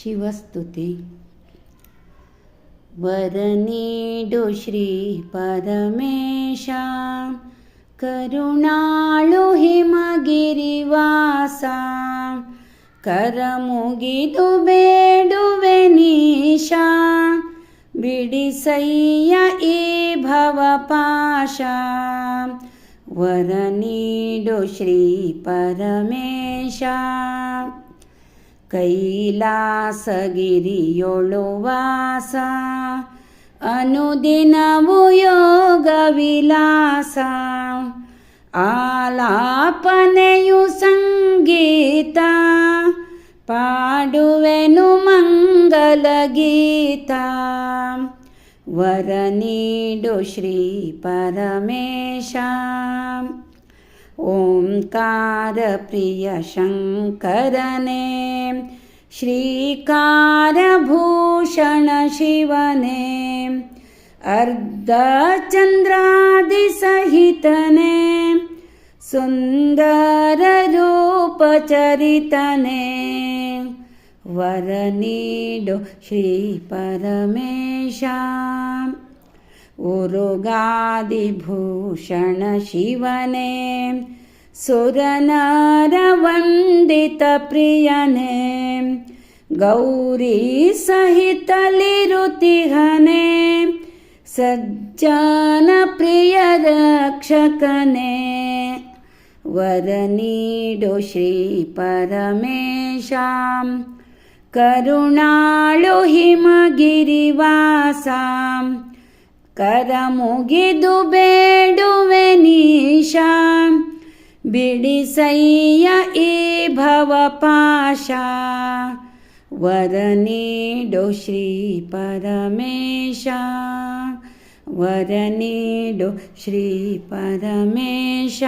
ಶಿವಸ್ತುತಿ. ವರನೀಡು ಶ್ರೀ ಪರಮೇಶ, ಕರುಣಾಳು ಹಿಮಗಿರಿವಾಸ. ಕರಮುಗಿದು ಬೇಡುವೆ ನೀಶ, ಬಿಡಿಸಯ್ಯ ಈ ಭವಪಾಶ. ವರನೀಡು ಶ್ರೀ ಪರಮೇಶ, ಕೈಲಾಸಗಿರಿಯೊಳು ವಾಸ. ಅನುದಿನವು ಯೋಗ ವಿಲಾಸ, ಆಲಾಪನೆಯು ಸಂಗೀತ. ಪಾಡುವೆನು ಮಂಗಲ ಗೀತ. ವರನೀಡು ಶ್ರೀ ಪರಮೇಶ, ಓಂಕಾರ ಪ್ರಿಯ ಶಂಕರನೇ. ಶ್ರೀಕಾರಭೂಷಣ ಶಿವನೇ, ಅರ್ಧಚಂದ್ರಾದಿ ಸಹಿತನೇ. ಸುಂದರ ರೂಪ ಚರಿತನೇ, ವರನೀಡು ಶ್ರೀ ಪರಮೇಶ. ಉರುಗಾದಿಭೂಷಣ ಶಿವನೇ, ಸುರನರ ವಂದಿತ ಪ್ರಿಯನೇ. ಗೌರಿ ಸಹಿತಲಿರುತಿಹನೇ, ಸಜ್ಜನ ಪ್ರಿಯ ರಕ್ಷಕನೇ. ವರನೀಡು ಶ್ರೀ ಪರಮೇಶ, ಕರುಣಾಳು ಹಿಮಗಿರಿವಾಸ. ಕರಮುಗಿದು ಬೇಡುವೆ ನೀಶ, ಬಿಡಿಸಯ್ಯ ಈ ಭವಪಾಶ. ವರನೀಡು ಶ್ರೀ ಪರಮೇಶ, ವರನೀಡು ಶ್ರೀ ಪರಮೇಶ.